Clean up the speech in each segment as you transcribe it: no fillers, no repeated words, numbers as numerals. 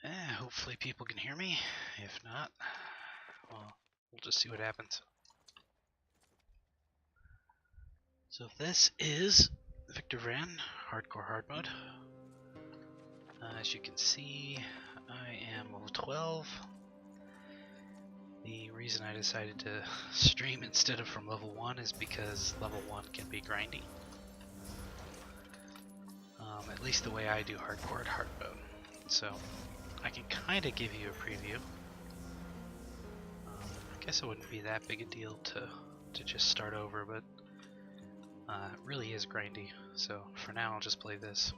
Hopefully people can hear me. If not, well, we'll just see what happens. So this is Victor Vran, Hardcore Hard Mode. As you can see, I am level 12. The reason I decided to stream instead of from level 1 is because level 1 can be grindy. At least the way I do Hardcore Hard Mode. So I can kind of give you a preview. I guess it wouldn't be that big a deal to just start over, but it really is grindy. So for now I'll just play this.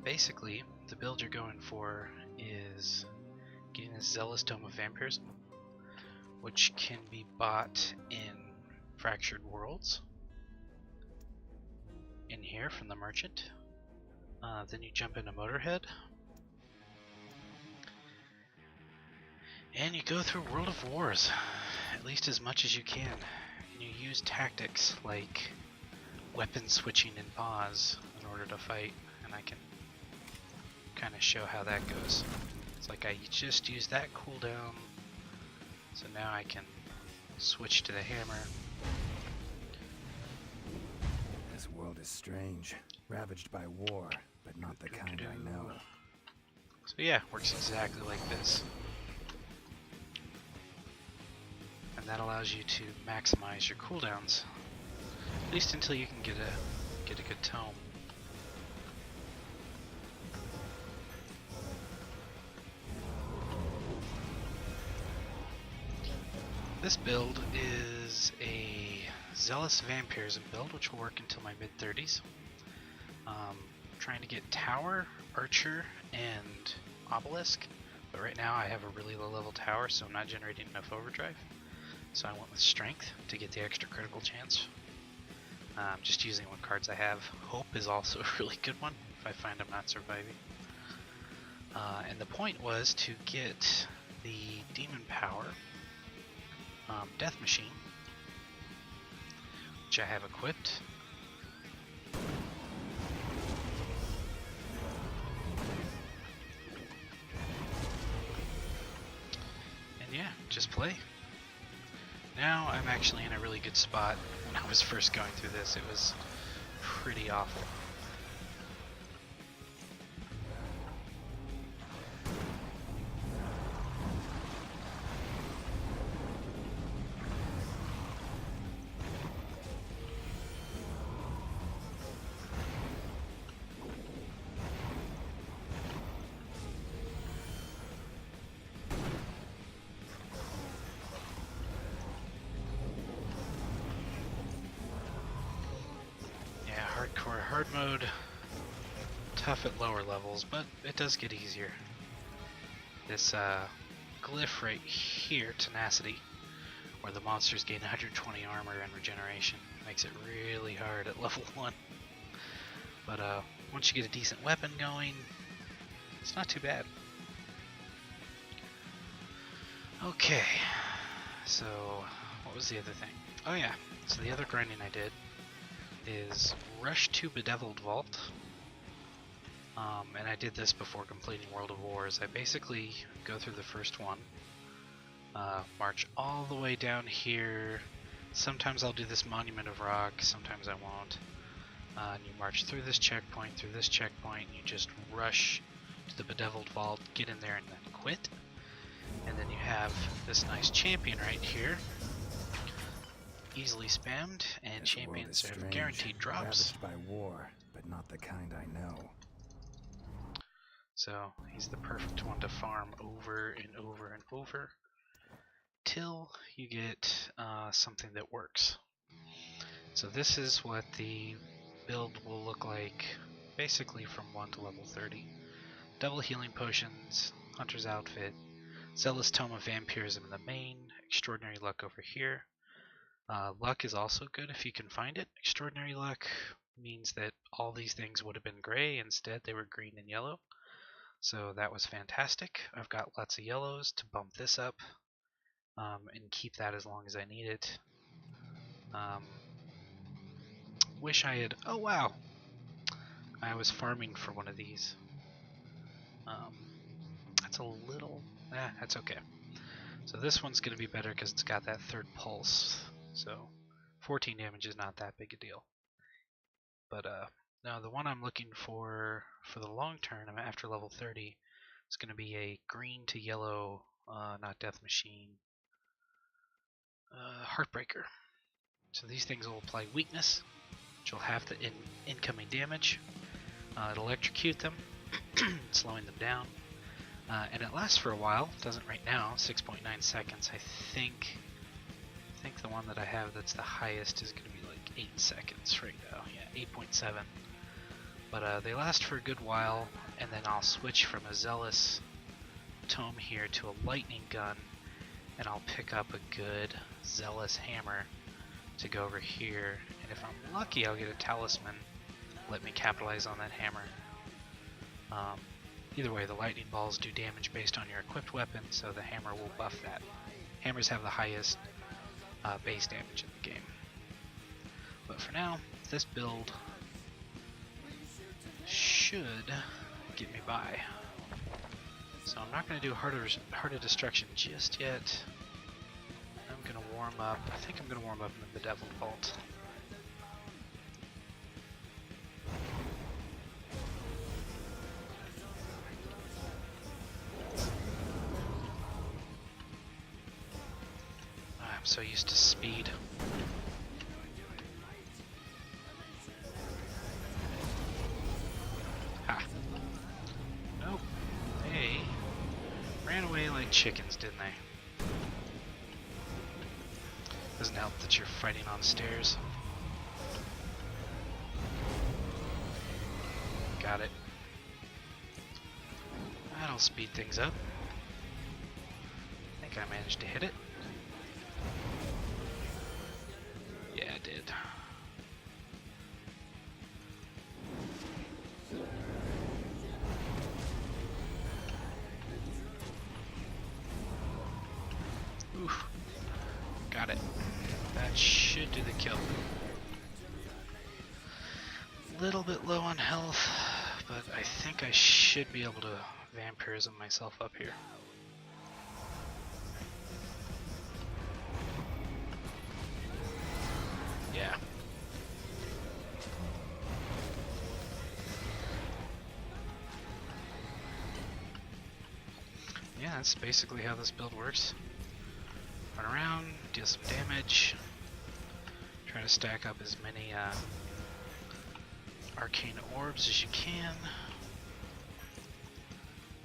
Basically, the build you're going for is getting this Zealous Tome of Vampirism, which can be bought in Fractured Worlds in here from the merchant. Then you jump into Motorhead and you go through World of Wars, at least as much as you can. And you use tactics like weapon switching and pause in order to fight, and I can kind of show how that goes. It's like I just used that cooldown, so now I can switch to the hammer. This world is strange, ravaged by war, but not the kind I know. So yeah, works exactly like this. And that allows you to maximize your cooldowns, at least until you can get a good tome. This build is a Zealous Vampirism build, which will work until my mid-30s. Trying to get Tower, Archer, and Obelisk, but right now I have a really low level Tower, so I'm not generating enough overdrive. So I went with Strength to get the extra critical chance. Just using what cards I have. Hope is also a really good one if I find I'm not surviving. And the point was to get the Demon Power Death Machine, which I have equipped. And yeah, just play. Now I'm actually in a really good spot. When I was first going through this, it was pretty awful. Hardcore hard mode, tough at lower levels, but it does get easier. This glyph right here, Tenacity, where the monsters gain 120 armor and regeneration, makes it really hard at level 1. But once you get a decent weapon going, it's not too bad. Okay, so what was the other thing? Oh yeah, so the other grinding I did is rush to Bedeviled Vault, and I did this before completing World of Wars. I basically go through the first one, march all the way down here. Sometimes I'll do this Monument of Rock, sometimes I won't. And you march through this checkpoint, you just rush to the Bedeviled Vault, get in there and then quit. And then you have this nice champion right here, easily spammed, and This champions have strange, guaranteed drops. ravaged by war, but not the kind I know. So he's the perfect one to farm over and over and over till you get something that works. So this is what the build will look like basically from 1 to level 30. Double healing potions, Hunter's outfit, Zealous Tome of Vampirism in the main, Extraordinary Luck over here. Luck is also good if you can find it. Extraordinary Luck means that all these things would have been gray, instead they were green and yellow. So that was fantastic. I've got lots of yellows to bump this up and keep that as long as I need it. Wish I had... Oh wow! I was farming for one of these. Um, that's a little... that's okay. So this one's going to be better because it's got that third pulse. So 14 damage is not that big a deal. But now the one I'm looking for the long term, I'm after level 30, it's going to be a green to yellow, not Death Machine, Heartbreaker. So these things will apply weakness, which will have the incoming damage. It'll electrocute them, slowing them down. And it lasts for a while. It doesn't right now, 6.9 seconds. I think the one that I have that's the highest is going to be like 8 seconds right now. Yeah, 8.7. But they last for a good while, and then I'll switch from a Zealous Tome here to a Lightning Gun, and I'll pick up a good Zealous Hammer to go over here. And if I'm lucky, I'll get a Talisman. Let me capitalize on that hammer. Either way, the lightning balls do damage based on your equipped weapon, so the hammer will buff that. Hammers have the highest base damage in the game. But for now, this build should get me by. So I'm not going to do Heart of Destruction just yet. I'm going to warm up. I think I'm going to warm up in the Bedeviled Vault. I'm so used to speed. Ha. Nope. They ran away like chickens, didn't they? Doesn't help that you're fighting on stairs. Got it. That'll speed things up. I think I managed to hit it. Yeah, I did. Oof. Got it. That should do the kill. Little bit low on health, but I think I should be able to vampirism myself up here. Yeah. Yeah, that's basically how this build works. Run around, deal some damage, try to stack up as many arcane orbs as you can.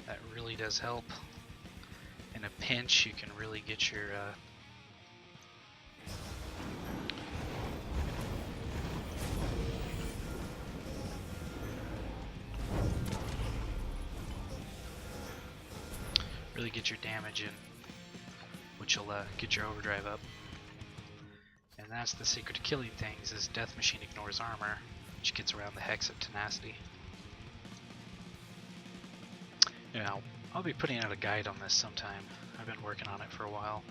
That really does help. In a pinch, you can really get your damage in, which will get your overdrive up. And that's the secret to killing things, is Death Machine ignores armor, which gets around the hex of tenacity. You know, I'll be putting out a guide on this sometime. I've been working on it for a while.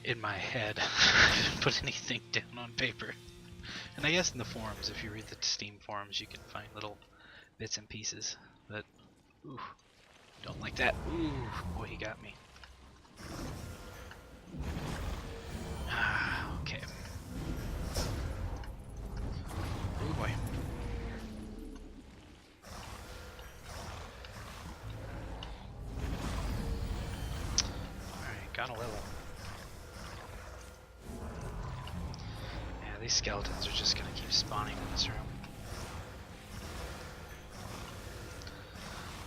In my head. I haven't put anything down on paper. And I guess in the forums, if you read the Steam forums, you can find little bits and pieces. But, ooh, don't like that. Ooh, boy, he got me. Ah, okay. Oh boy. Alright, got a level. Yeah, these skeletons are just gonna keep spawning in this room.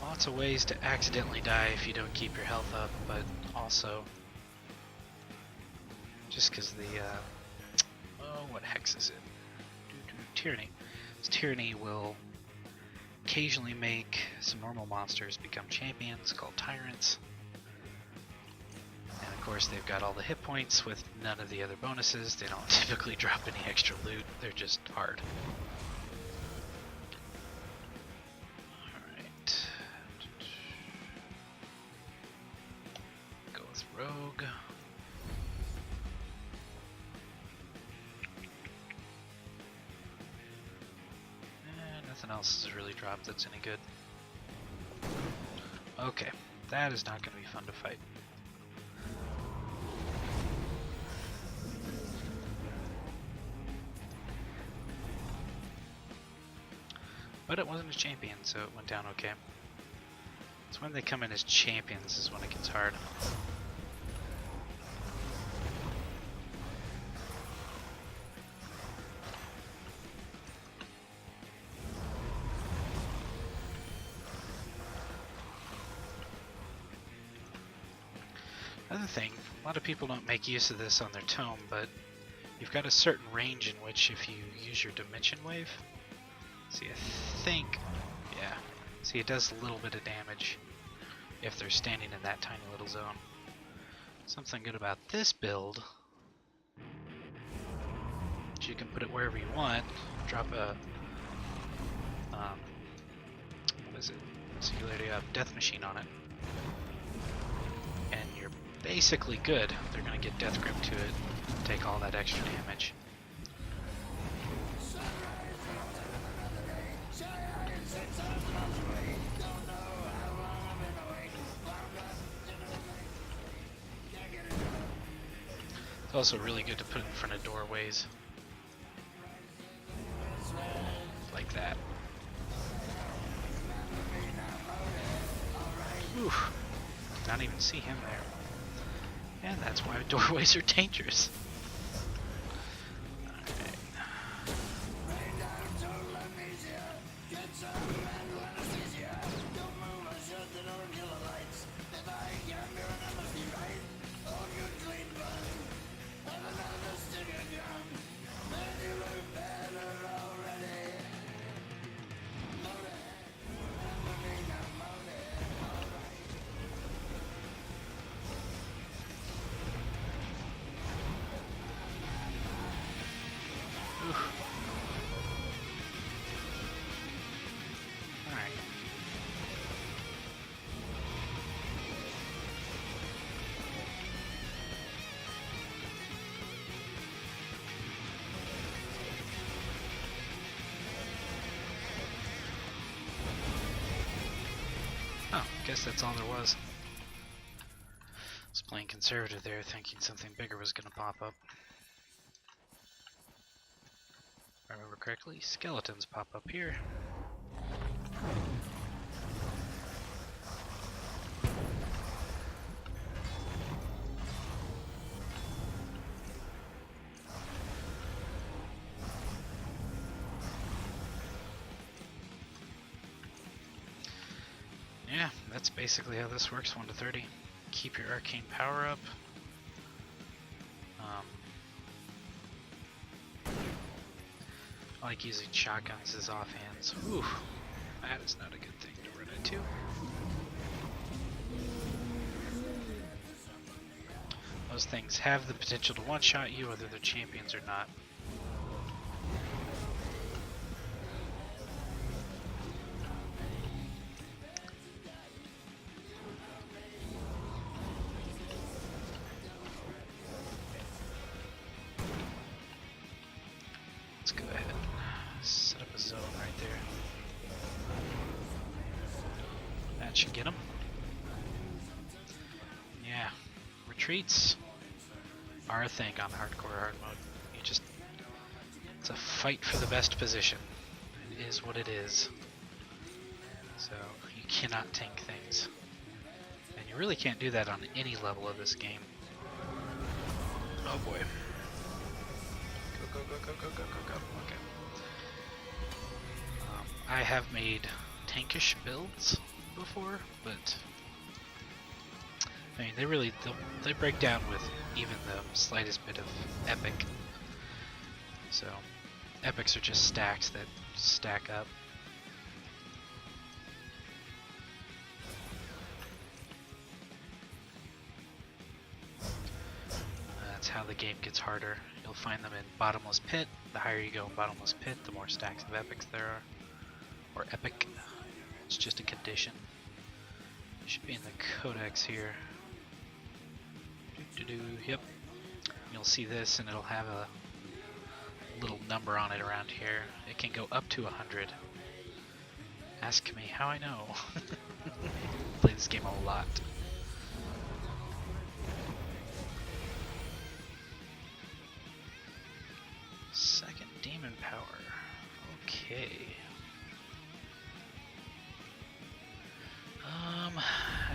Lots of ways to accidentally die if you don't keep your health up, but also just because the oh, what hex is it? Tyranny. This Tyranny will occasionally make some normal monsters become champions called tyrants. And of course they've got all the hit points with none of the other bonuses. They don't typically drop any extra loot. They're just hard. Alright. Go with Rogue. Nothing else has really dropped that's any good. Okay, that is not going to be fun to fight. But it wasn't a champion, so it went down okay. It's when they come in as champions is when it gets hard. Another thing, a lot of people don't make use of this on their tome, but you've got a certain range in which if you use your dimension wave, see, I think, yeah, see, it does a little bit of damage if they're standing in that tiny little zone. Something good about this build is you can put it wherever you want, drop a, what is it, singularity up, death machine on it, and you're basically good. They're going to get death grip to it, take all that extra damage. It's also really good to put in front of doorways. Like that. Whew. Did not even see him there. And that's why doorways are dangerous. Alright. Alright. Oh, guess that's all there was. I was playing conservative there, thinking something bigger was going to pop up. If I remember correctly, skeletons pop up here. Yeah, that's basically how this works, 1 to 30. Keep your arcane power up. I like using shotguns as offhands. Ooh, that is not a good thing to run into. Those things have the potential to one-shot you, whether they're champions or not. Let's go ahead and set up a zone right there. That should get him. Yeah, retreats are a thing on hardcore hard mode. It's a fight for the best position. It is what it is. So you cannot tank things. And you really can't do that on any level of this game. Oh boy. Go, go, go, go, go, go, go, go. Okay. I have made tankish builds before, but I mean, they break down with even the slightest bit of epic. So, epics are just stacks that stack up. That's how the game gets harder. You'll find them in Bottomless Pit. The higher you go in Bottomless Pit, the more stacks of epics there are. Or epic. It's just a condition. It should be in the codex here. Yep. You'll see this and it'll have a little number on it around here. It can go up to 100. ask me how I know. Play this game a lot. Second demon power. Okay.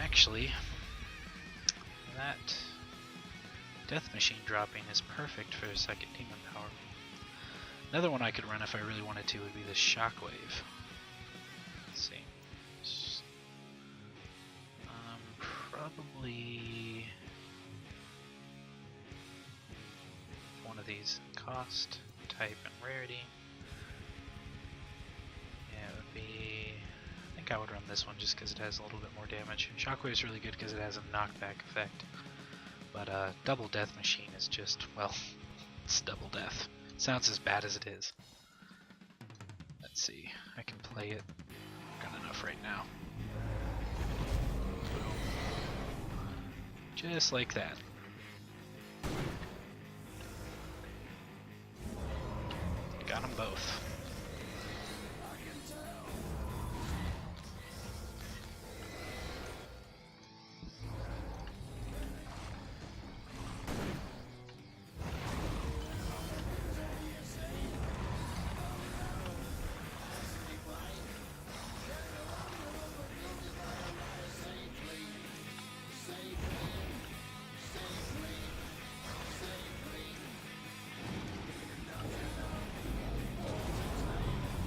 Actually, that death machine dropping is perfect for a second demon power. Another one I could run if I really wanted to would be the shockwave. Let's see. Probably one of these. Cost, type, and rarity. Yeah, it would be... I think I would run this one just because it has a little bit more damage. Shockwave is really good because it has a knockback effect. But double death machine is just, well, it's double death. Sounds as bad as it is. Let's see. I can play it. Got enough right now. Just like that. Got them both.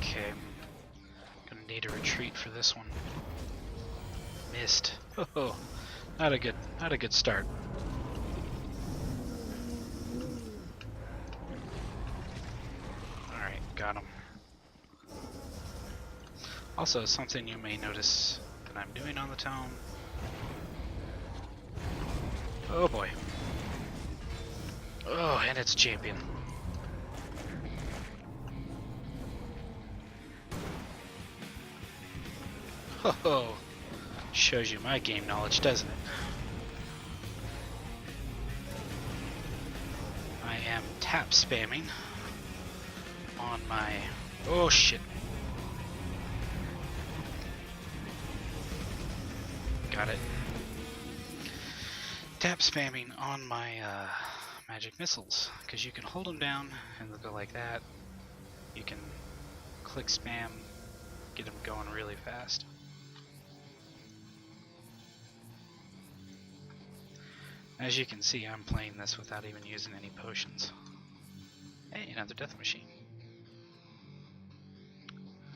Okay, gonna need a retreat for this one. Missed. Oh, not a good start. All right, got him. Also, something you may notice that I'm doing on the tome. Oh boy. Oh, and it's champion. Oh, shows you my game knowledge, doesn't it? I am tap spamming on my... Oh shit. Got it. Tap spamming on my magic missiles, because you can hold them down and they'll go like that. You can click spam, get them going really fast. As you can see, I'm playing this without even using any potions. Hey, another death machine.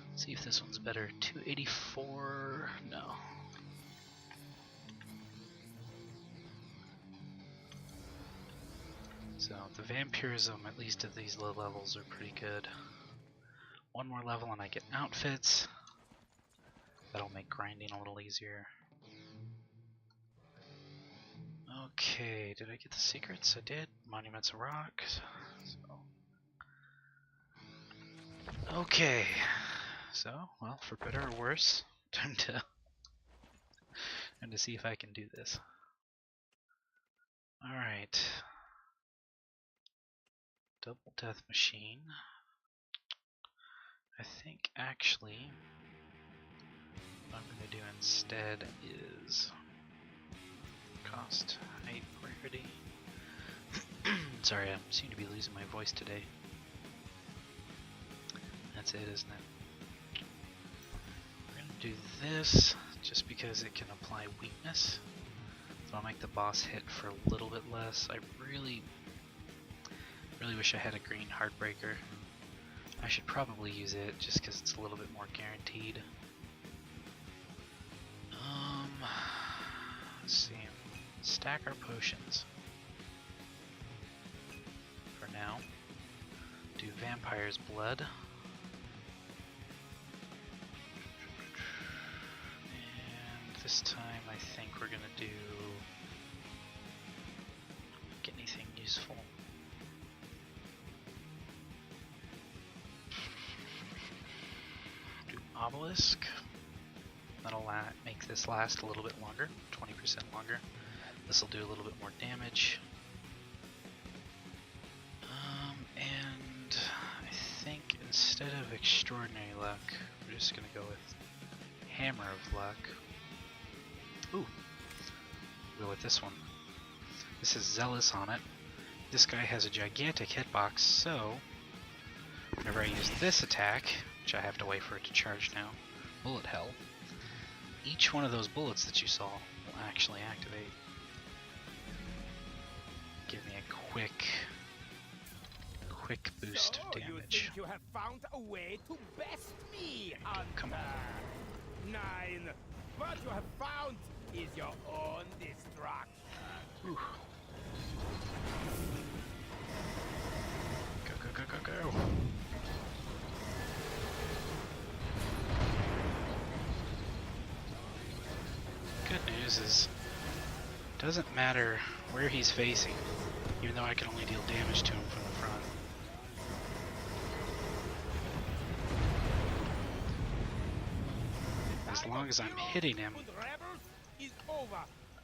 Let's see if this one's better. 284, no. So the vampirism, at least at these low levels, are pretty good. One more level and I get outfits. That'll make grinding a little easier. Okay, did I get the secrets? I did. Monuments of Rock. So. Okay, so, well, for better or worse, time to see if I can do this. Alright. Double death machine. I think actually what I'm going to do instead is cost, height, rarity. Sorry, I seem to be losing my voice today. That's it, isn't it? We're going to do this just because it can apply weakness. So I'll make the boss hit for a little bit less. I really wish I had a green Heartbreaker. I should probably use it just because it's a little bit more guaranteed. Let's see. Stack our potions for now. Do Vampire's Blood. And this time I think we're gonna do anything useful. Do Obelisk. That'll make this last a little bit longer, 20% longer. This will do a little bit more damage. And I think instead of Extraordinary Luck, we're just going to go with Hammer of Luck. Ooh, we'll go with this one. This is Zealous on it. This guy has a gigantic hitbox, so whenever I use this attack, which I have to wait for it to charge now, Bullet Hell, each one of those bullets that you saw will actually activate. Give me a quick boost of damage. You think you have found a way to best me, Hunter? Come on. Nine. What you have found is your own destruction. Ooh. Go, go, go, go, go. Good news is, it doesn't matter where he's facing, even though I can only deal damage to him from the front. As long as I'm hitting him,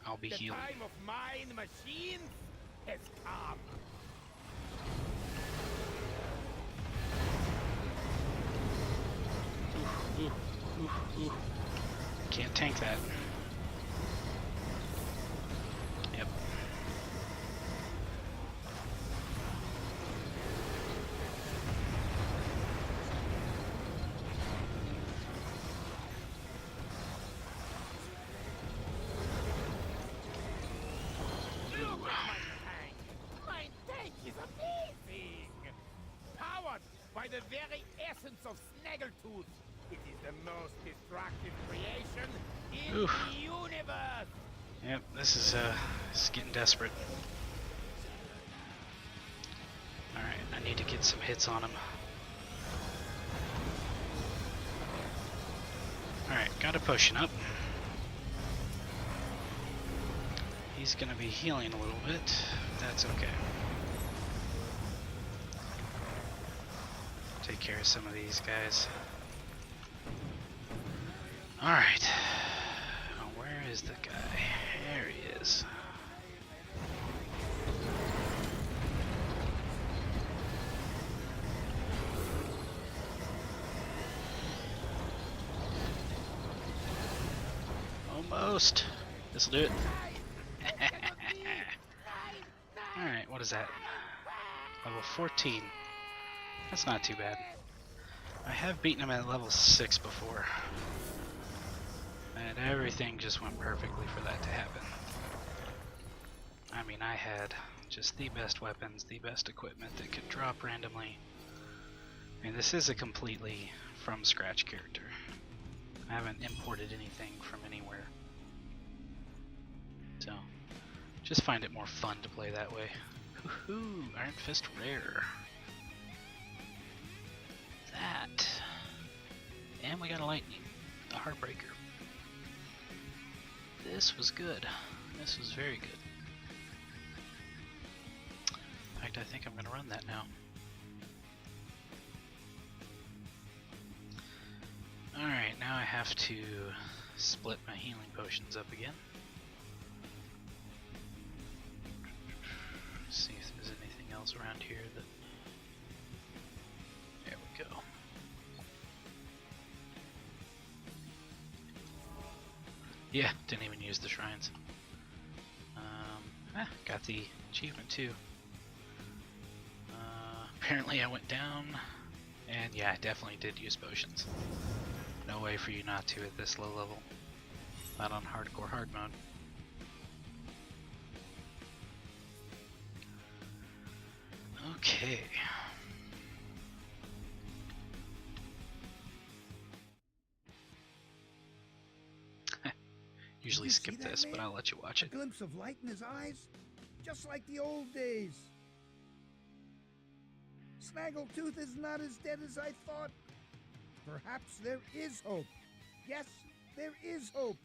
I'll be healing. The time of mine machines has come. Ooh. Can't tank that. Yep. Look at my tank. My tank is amazing. Powered by the very essence of Snaggletooth. It is the most destructive creation in Oof. the universe. Yep, this is getting desperate. Alright, I need to get some hits on him. Alright, got a potion up. He's gonna be healing a little bit. That's okay. Take care of some of these guys. Alright. Where is the guy? There he is. Almost. This'll do it. Alright, what is that? Level 14. That's not too bad. I have beaten him at level 6 before. And everything just went perfectly for that to happen. I mean, I had just the best weapons, the best equipment that could drop randomly. I mean, this is a completely from scratch character. I haven't imported anything from anywhere. So, just find it more fun to play that way. Woohoo! Iron Fist rare. That. And we got a lightning. A heartbreaker. This was good. This was very good. In fact, I think I'm going to run that now. Alright, now I have to split my healing potions up again. See if there's anything else around here that... There we go. Yeah, didn't even use the shrines. Got the achievement too. Apparently I went down, and yeah, I definitely did use potions. No way for you not to at this low level. Not on hardcore hard mode. Okay. Usually skip this, but I'll let you watch it. A glimpse of light in his eyes, just like the old days. Snaggletooth is not as dead as I thought. Perhaps there is hope. Yes, there is hope.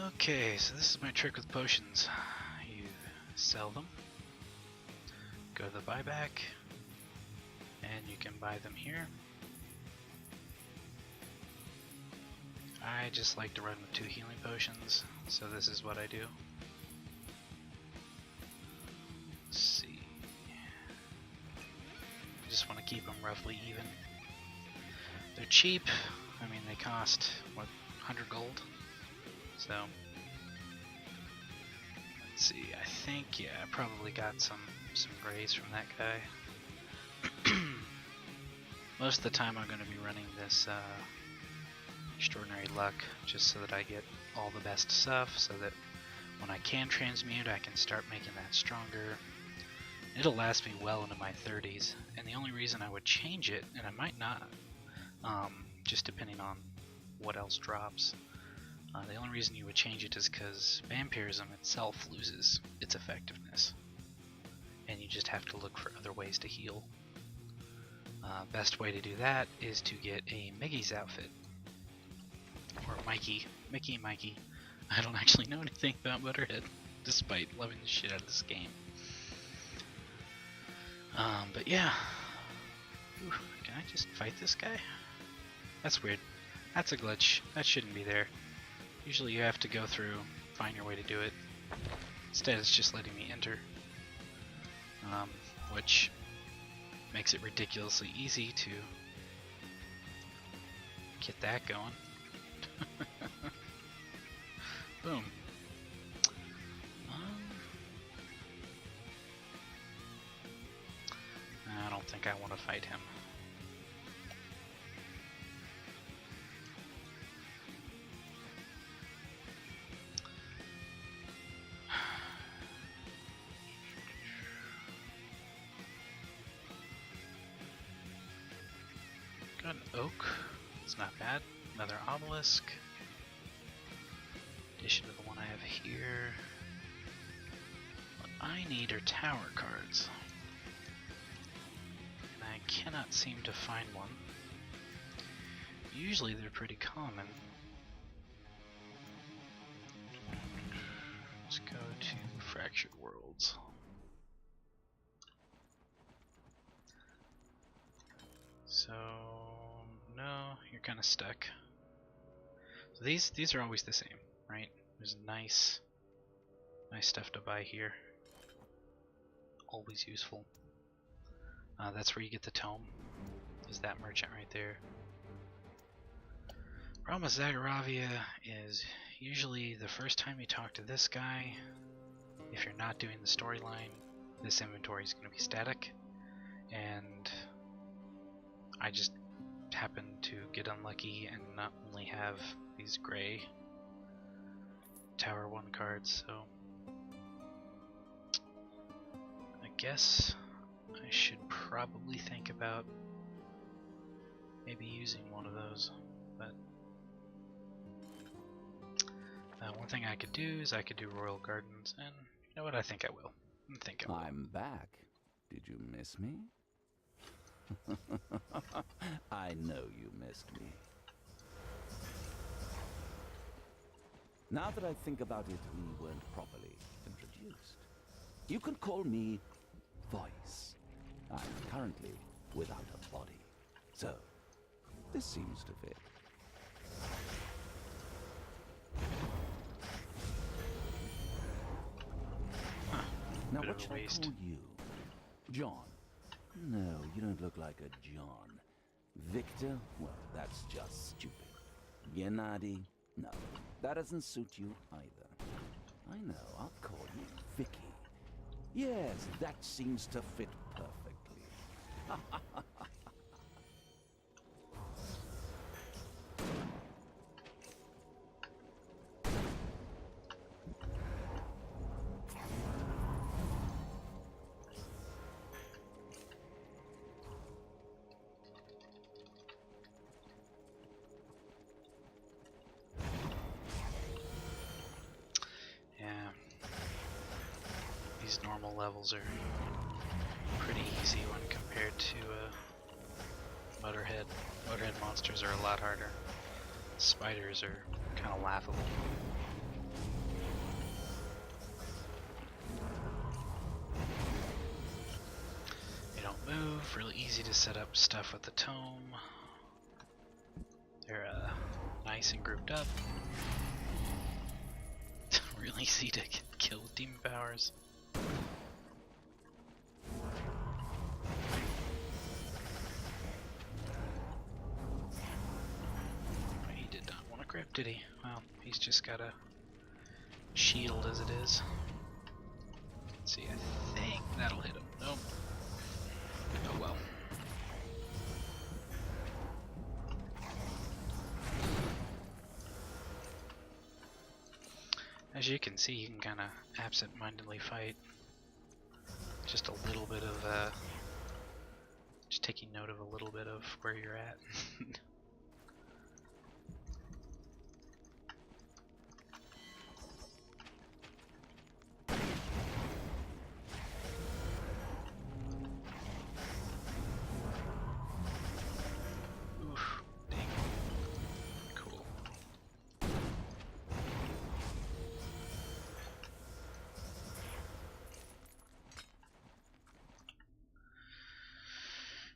Okay, so this is my trick with potions. You sell them, go to the buyback, and you can buy them here. I just like to run with 2 healing potions, so this is what I do. Let's see. I just want to keep them roughly even. They're cheap. I mean, they cost, what, 100 gold? So, let's see. I think, yeah, I probably got some grays from that guy. Most of the time I'm going to be running this Extraordinary Luck just so that I get all the best stuff, so that when I can transmute I can start making that stronger. It'll last me well into my 30s, and the only reason I would change it, and I might not, just depending on what else drops, the only reason you would change it is because vampirism itself loses its effectiveness, and you just have to look for other ways to heal. Best way to do that is to get a Miggy's outfit. Or Mikey. Mickey, Mikey. I don't actually know anything about Motorhead, despite loving the shit out of this game. But yeah. Ooh, can I just fight this guy? That's weird. That's a glitch. That shouldn't be there. Usually you have to go through, find your way to do it. Instead it's just letting me enter. Which makes it ridiculously easy to get that going. Boom. I don't think I want to fight him. Got an oak. It's not bad. Another obelisk. Addition to the one I have here. What I need are tower cards. And I cannot seem to find one. Usually they're pretty common. Let's go to Fractured Worlds. So no, you're kind of stuck. So these are always the same, right? There's nice stuff to buy here. Always useful. That's where you get the tome. Is that merchant right there? Problem with Zagaravia is usually the first time you talk to this guy, if you're not doing the storyline, this inventory is going to be static, and I just happen to get unlucky and not only have these gray Tower 1 cards, so I guess I should probably think about maybe using one of those, but one thing I could do is I could do Royal Gardens, and you know what, I think I will. I'm back. Did you miss me? I know you missed me. Now that I think about it, we weren't properly introduced. You can call me Voice. I'm currently without a body, so this seems to fit. Now what should I call you? John? No, you don't look like a John. Victor? Well, that's just stupid. Gennady? No, that doesn't suit you either. I know, I'll call you Vicky. Yes, that seems to fit perfectly. These normal levels are pretty easy when compared to Motorhead. Motorhead monsters are a lot harder. Spiders are kind of laughable. They don't move, really easy to set up stuff with the tome. They're nice and grouped up. Really easy to kill with demon powers. He did not want to grip, did he? Well, he's just got a shield as it is. Let's see, I think that'll hit him. Nope. Oh well. As you can see, you can kind of absent-mindedly fight. Just a little bit of, just taking note of a little bit of where you're at. Oof, dang. Cool.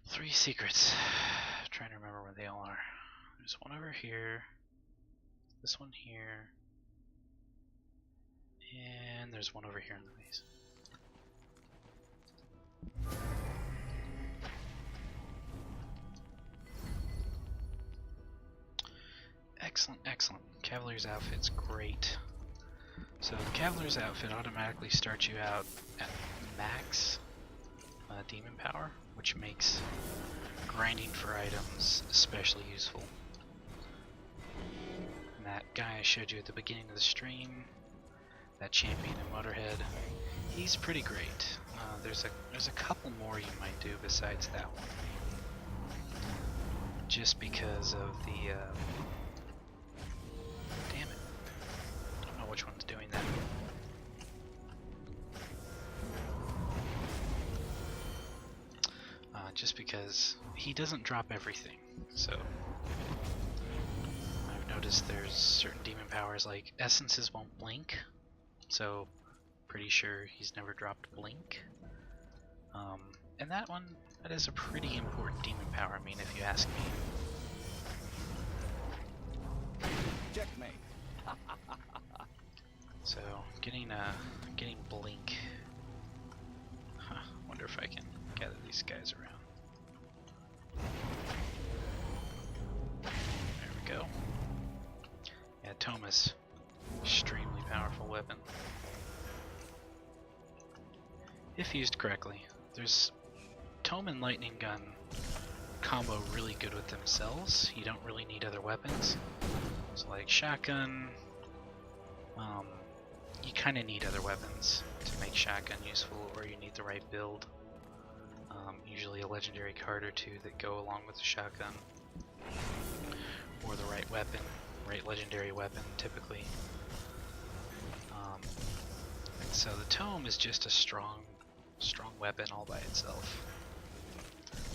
Three secrets. I'm trying to remember where they all are. There's one over here. This one here. And there's one over here in the base. Excellent, excellent. Cavalier's outfit's great. So the Cavalier's outfit automatically starts you out at max demon power, which makes grinding for items especially useful. And that guy I showed you at the beginning of the stream, that champion in Motorhead, he's pretty great. There's a couple more you might do besides that one, just because of the damn it, I don't know which one's doing that. Just because he doesn't drop everything, so I've noticed there's certain demon powers like essences won't blink, so pretty sure he's never dropped blink. And that one, that is a pretty important demon power, I mean, if you ask me. Checkmate. So getting blink. Huh, wonder if I can gather these guys around. There we go. Yeah, Thomas, extremely powerful weapon. If used correctly. There's Tome and Lightning Gun combo really good with themselves. You don't really need other weapons. So like shotgun, you kind of need other weapons to make shotgun useful, or you need the right build. Usually a legendary card or two that go along with the shotgun, or the right weapon, right legendary weapon typically. And so the Tome is just a strong weapon all by itself.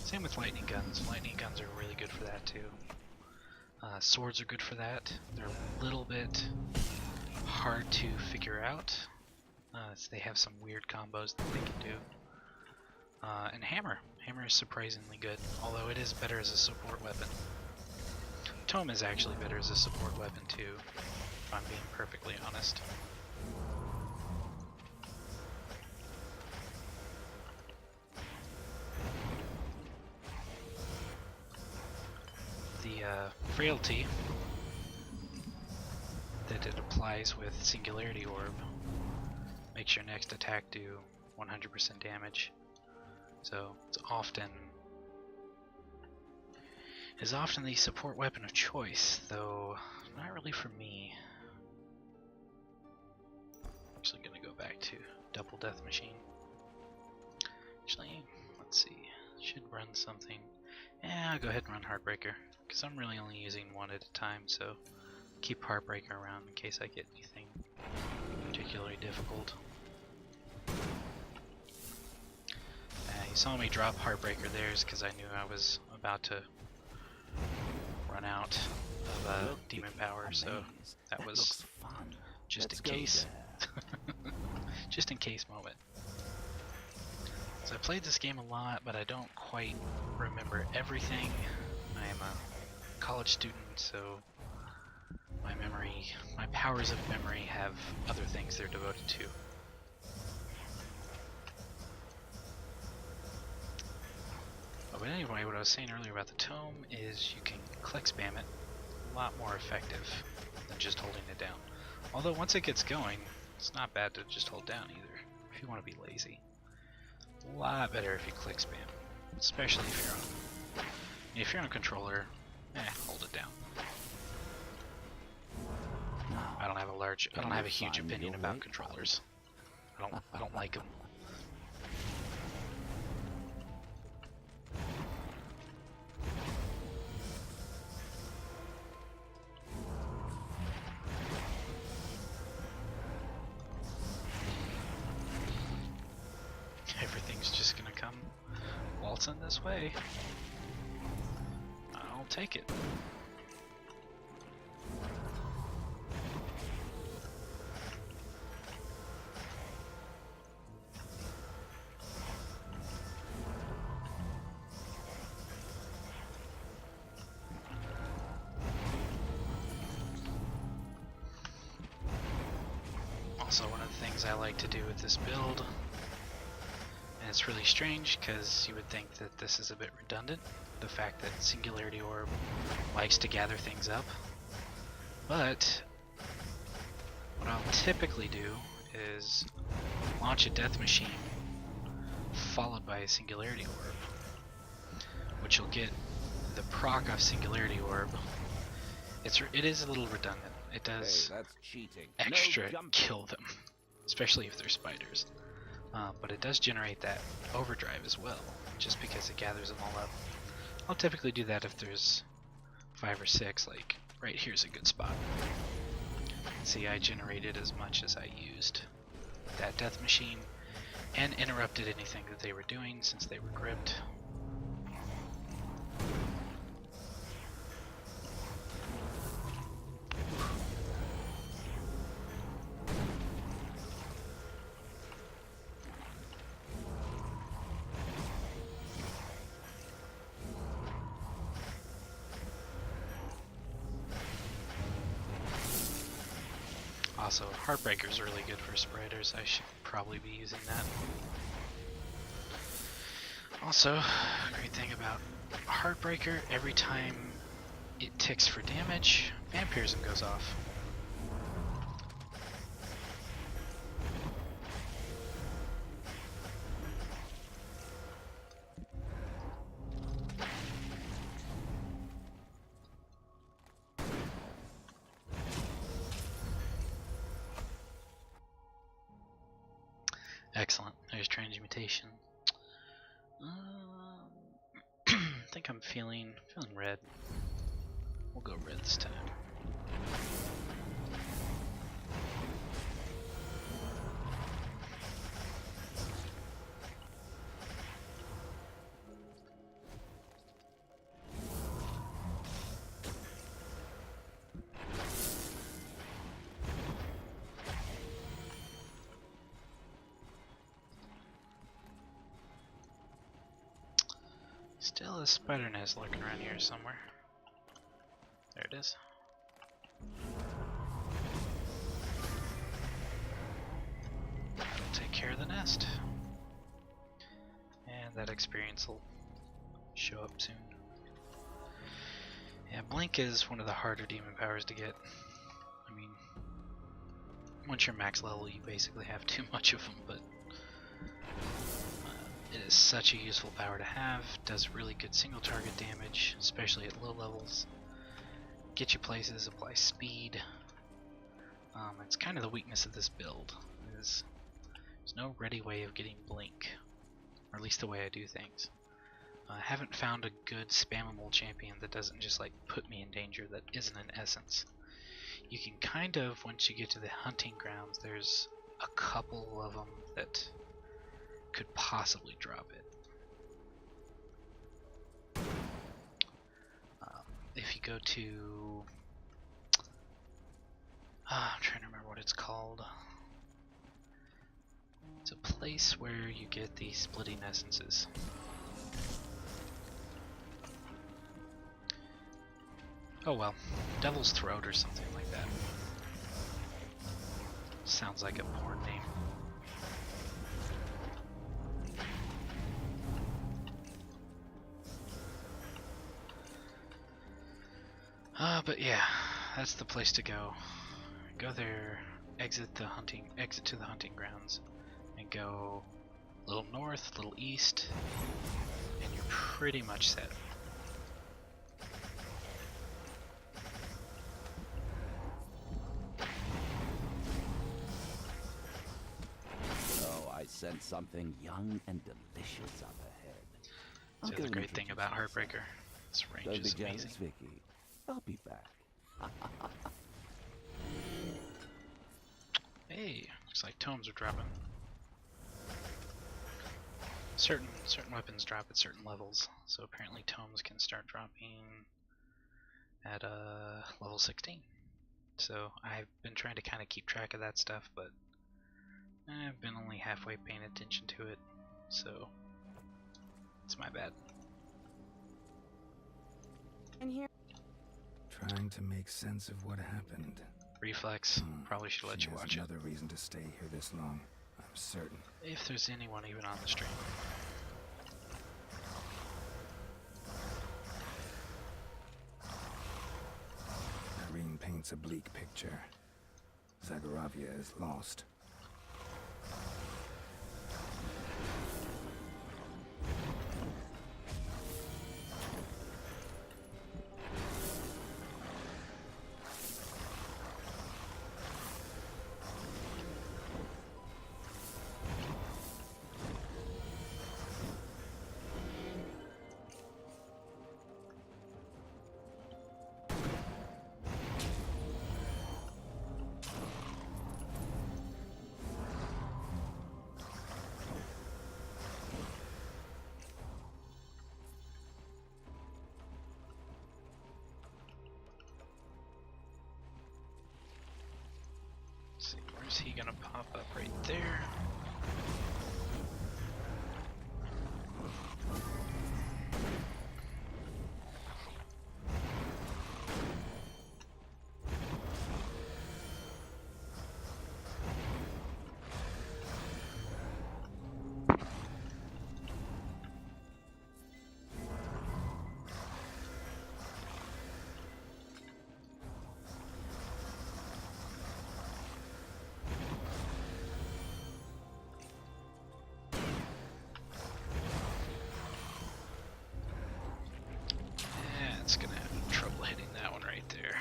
Same with lightning guns. Lightning guns are really good for that too. Swords are good for that. They're a little bit hard to figure out. So they have some weird combos that they can do. And hammer. Hammer is surprisingly good, although it is better as a support weapon. Tome is actually better as a support weapon too, if I'm being perfectly honest. The frailty that it applies with Singularity Orb makes your next attack do 100% damage. So it's often the support weapon of choice, though not really for me. Actually gonna go back to Double Death Machine. Actually, let's see. Should run something. Yeah, I'll go ahead and run Heartbreaker, because I'm really only using one at a time, so keep Heartbreaker around in case I get anything particularly difficult. You saw me drop Heartbreaker there because I knew I was about to run out of demon power, so that was just in case. Just in case moment. So I played this game a lot, but I don't quite remember everything. I am a college student, so my powers of memory have other things they're devoted to. Oh, but anyway, what I was saying earlier about the tome is you can click spam it a lot more effective than just holding it down. Although once it gets going, it's not bad to just hold down either, if you want to be lazy. A lot better if you click spam, especially if you're on a controller, hold it down. I don't have a huge opinion about controllers. I don't like them. Everything's just gonna come waltzing this way. I'll take it. Also, one of the things I like to do with this build, and it's really strange because you would think that this is a bit redundant, the fact that Singularity Orb likes to gather things up, but what I'll typically do is launch a Death Machine followed by a Singularity Orb, which will get the proc off Singularity Orb. It is a little redundant. It does extra kill them, especially if they're spiders. But it does generate that overdrive as well, just because it gathers them all up. I'll typically do that if there's 5 or 6, like right here's a good spot. See, I generated as much as I used that Death Machine, and interrupted anything that they were doing since they were gripped. Also, Heartbreaker's really good for spiders. I should probably be using that. Also, great thing about Heartbreaker, every time it ticks for damage, Vampirism goes off. Excellent. There's transmutation. I think I'm feeling red. We'll go red this time. Still a spider nest lurking around here somewhere. There it is. That'll take care of the nest. And that experience will show up soon. Yeah, Blink is one of the harder demon powers to get. I mean, once you're max level, you basically have too much of them, but it is such a useful power to have. Does really good single target damage, especially at low levels. Get you places, apply speed. It's kind of the weakness of this build. There's no ready way of getting Blink, or at least the way I do things. I haven't found a good spammable champion that doesn't just like put me in danger that isn't an essence. You can kind of, once you get to the hunting grounds, there's a couple of them that could possibly drop it. If you go to, I'm trying to remember what it's called. It's a place where you get the splitting essences. Oh well, Devil's Throat or something like that. Sounds like a porn name. But yeah, that's the place to go. Go there, exit to the hunting grounds, and go a little north, a little east, and you're pretty much set. Oh, I sense something young and delicious up ahead. So the great thing about Heartbreaker, this range Don't be is jealous, amazing. Vicky. I'll be back. Hey, looks like tomes are dropping. Certain weapons drop at certain levels, so apparently tomes can start dropping at level 16. So I've been trying to kind of keep track of that stuff, but I've been only halfway paying attention to it, so it's my bad. And here. Trying to make sense of what happened. Reflex, probably should let you watch it. Another reason to stay here this long, I'm certain. If there's anyone even on the stream. Irene paints a bleak picture. Zagoravia is lost. Let's see, where's he gonna pop up? Right there. It's gonna have trouble hitting that one right there.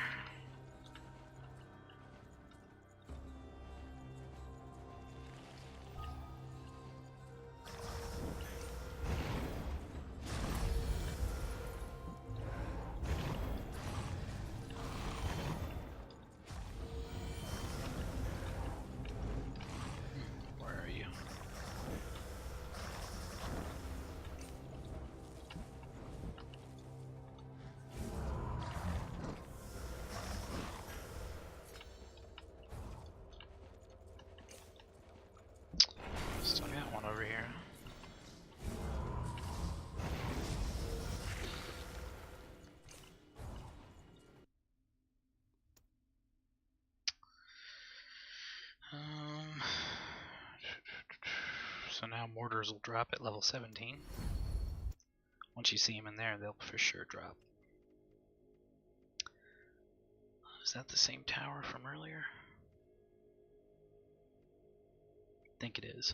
Where are you? Still got one over here. So now mortars will drop at level 17. Once you see them in there, they'll for sure drop. Is that the same tower from earlier? I think it is.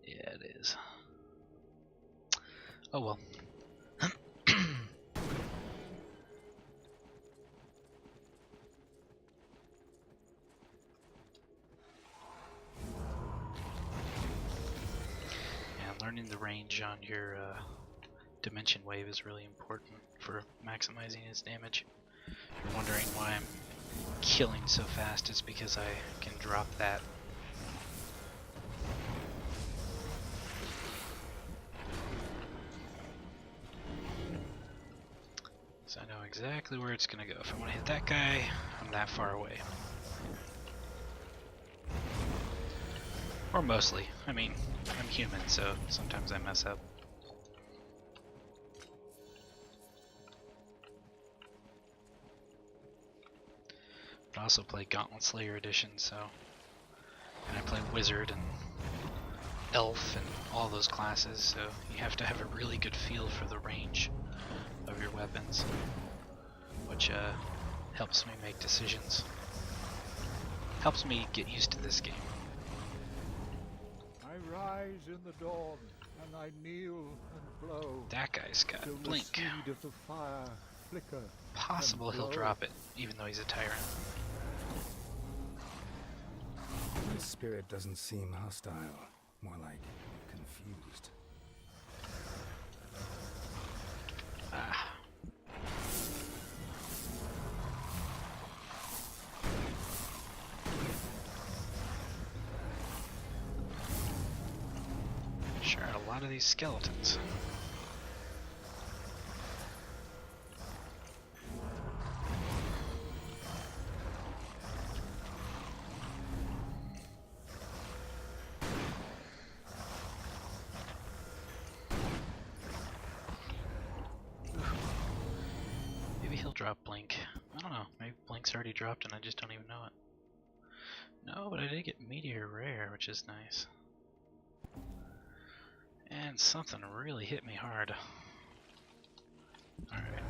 Yeah, it is. Oh well. Learning the range on your dimension wave is really important for maximizing its damage. If you're wondering why I'm killing so fast, it's because I can drop that. So I know exactly where it's gonna go. If I want to hit that guy, I'm that far away. Or mostly. I mean, I'm human, so sometimes I mess up. But I also play Gauntlet Slayer Edition, so... And I play Wizard and Elf and all those classes, so you have to have a really good feel for the range of your weapons, which helps me make decisions. Helps me get used to this game. I rise in the dawn, and I kneel and blow. That guy's got Till Blink. the seed of the fire flicker. Possible he'll drop it, even though he's a tyrant. His spirit doesn't seem hostile, more like confused. Ah. Sure, a lot of these skeletons. Maybe he'll drop Blink. I don't know. Maybe Blink's already dropped and I just don't even know it. No, but I did get Meteor Rare, which is nice. And something really hit me hard. Alright.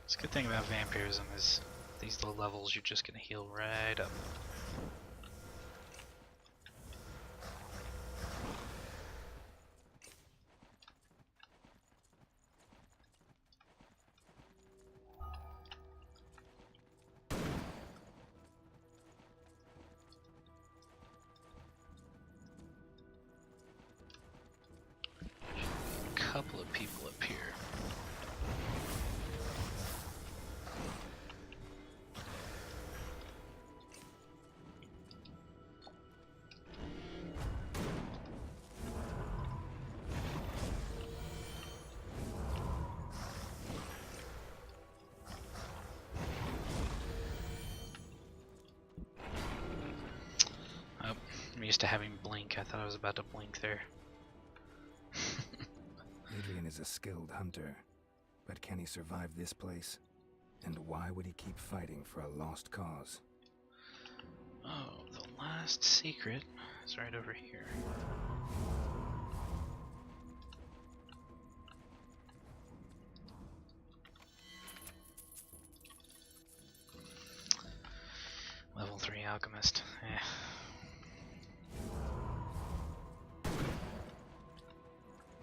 It's a good thing about vampirism is these low levels you're just gonna heal right up. Couple of people up here. Oh, I'm used to having Blink. I thought I was about to blink there. Adrian is a skilled hunter, but can he survive this place? And why would he keep fighting for a lost cause? Oh, the last secret is right over here. Level 3 alchemist.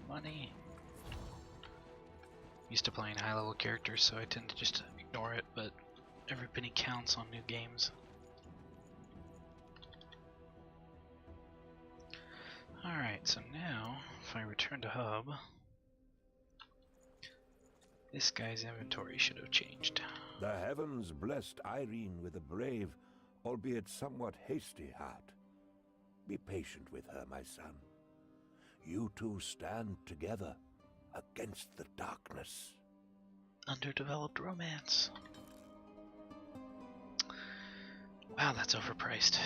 Money. Used to playing high level characters, so I tend to just ignore it, but every penny counts on new games. Alright, so now, if I return to hub, this guy's inventory should have changed. The heavens blessed Irene with a brave, albeit somewhat hasty heart. Be patient with her, my son. You two stand together against the darkness. Underdeveloped romance. Wow, that's overpriced.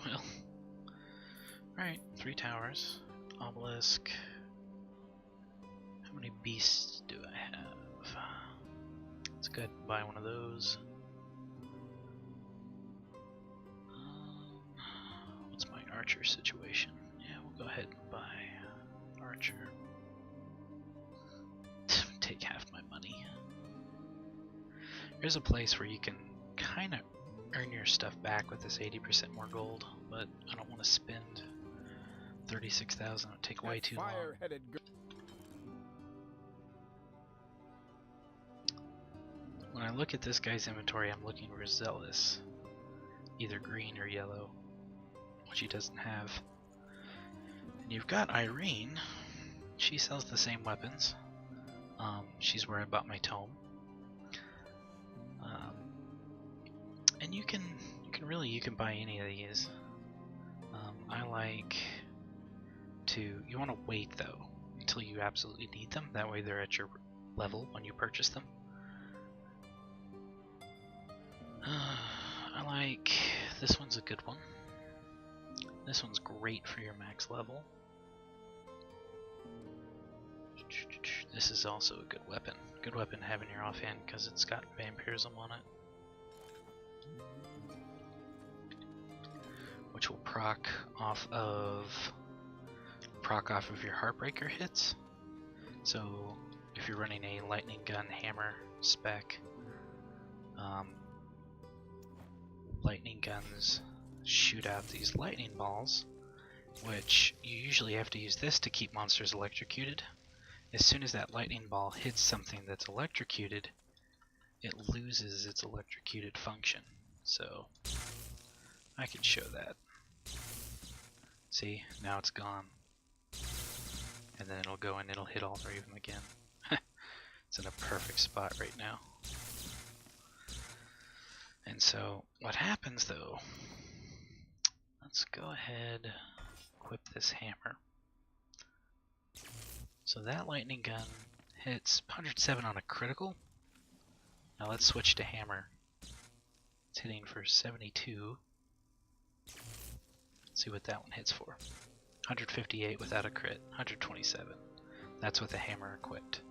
Well, alright, 3 towers, obelisk. How many beasts do I have? Let's go ahead and buy one of those. What's my archer situation? Yeah, we'll go ahead and buy archer. Take half my money. There's a place where you can kind of earn your stuff back with this 80% more gold, but I don't want to spend 36,000. It would take way too long. When I look at this guy's inventory, I'm looking for Zealous, either green or yellow, which he doesn't have. And you've got Irene. She sells the same weapons. She's where I bought my tome. And you can buy any of these. I like to. You want to wait though until you absolutely need them. That way they're at your level when you purchase them. I like this one's a good one. This one's great for your max level. This is also a good weapon. Good weapon to have in your offhand because it's got vampirism on it. Which will proc off of your Heartbreaker hits. So if you're running a lightning gun hammer spec, lightning guns shoot out these lightning balls, which you usually have to use this to keep monsters electrocuted. As soon as that lightning ball hits something that's electrocuted, it loses its electrocuted function. So I can show that. See, now it's gone. And then it'll go and it'll hit all three of them again. It's in a perfect spot right now. And so what happens though, let's go ahead, equip this hammer. So that lightning gun hits 107 on a critical. Now let's switch to hammer. It's hitting for 72. Let's see what that one hits for. 158 without a crit, 127. That's with the hammer equipped.